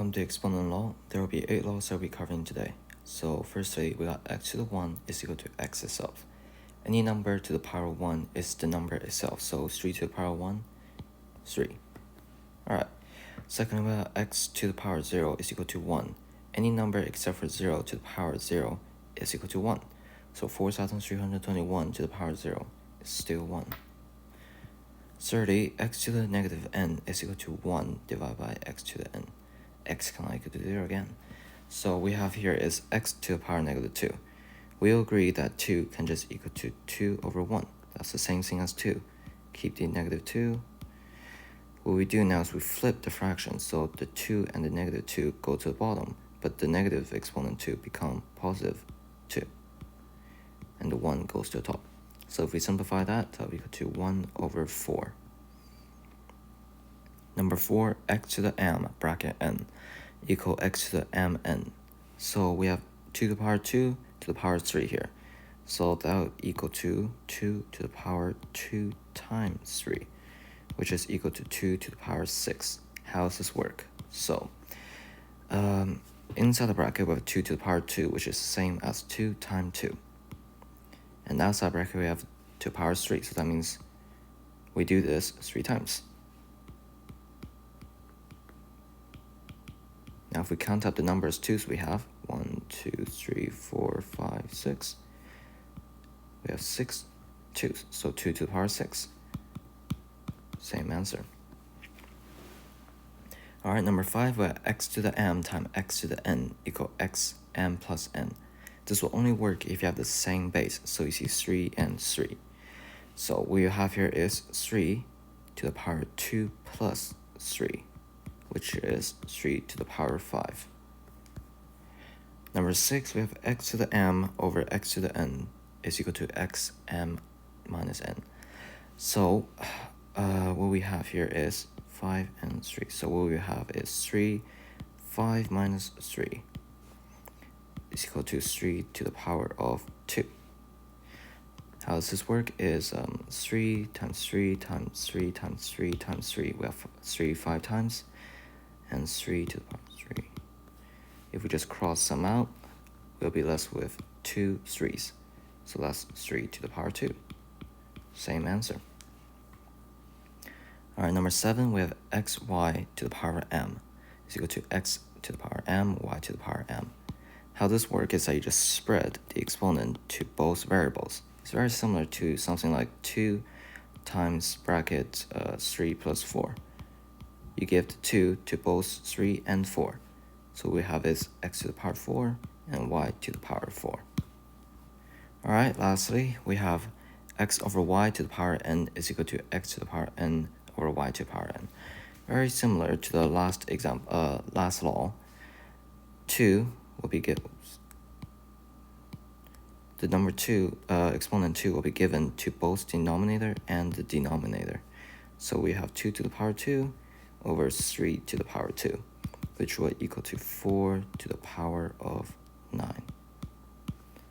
Welcome to Exponent Law. There will be 8 laws that we'll be covering today. So firstly, we got x to the 1 is equal to x itself. Any number to the power 1 is the number itself. So 3 to the power 1, 3. Alright. Second, we got x to the power 0 is equal to 1. Any number except for 0 to the power 0 is equal to 1. So 4,321 to the power 0 is still 1. Thirdly, x to the negative n is equal to 1 divided by x to the n. X can equal to 0 again. So we have here is x to the power negative 2. We'll agree that 2 can just equal to 2 over 1. That's the same thing as 2. Keep the negative 2. What we do now is we flip the fraction, so the 2 and the negative 2 go to the bottom, but the negative exponent 2 become positive 2. And the 1 goes to the top. So if we simplify that, that will equal to 1 over 4. Number 4, x to the m bracket n equal x to the mn. So we have 2 to the power 2 to the power 3 here. So that will equal to 2 to the power 2 times 3, which is equal to 2 to the power 6. How does this work? So inside the bracket we have 2 to the power 2, which is the same as 2 times 2. And outside bracket we have 2 to the power 3, so that means we do this 3 times. Now if we count up the numbers 2's we have 1, 2, 3, 4, 5, 6. We have 6 2's, so 2 to the power 6. Same answer. Alright, number 5, we have x to the m times x to the n equal x m plus n. This will only work if you have the same base, so you see 3 and 3. So what you have here is 3 to the power 2 plus 3, which is 3 to the power 5. Number 6, we have x to the m over x to the n is equal to x m minus n. So what we have here is 5 and 3. So what we have is 3, 5 minus 3 is equal to 3 to the power of 2. How does this work is 3 times 3 times 3 times 3 times 3. We have 3 5 times, and 3 to the power 3. If we just cross some out, we'll be left with 2 3's. So that's 3 to the power 2. Same answer. Alright, number 7, we have xy to the power m is equal to x to the power m, y to the power m. How this works is that you just spread the exponent to both variables. It's very similar to something like 2 times bracket 3 plus 4. You give the 2 to both 3 and 4. So we have is x to the power 4 and y to the power 4. Alright, lastly, we have x over y to the power n is equal to x to the power n over y to the power n. Very similar to the last law. 2 will be given. The number 2, exponent 2 will be given to both denominator and the denominator. So we have 2 to the power 2 over 3 to the power 2, which will equal to 4 to the power of 9.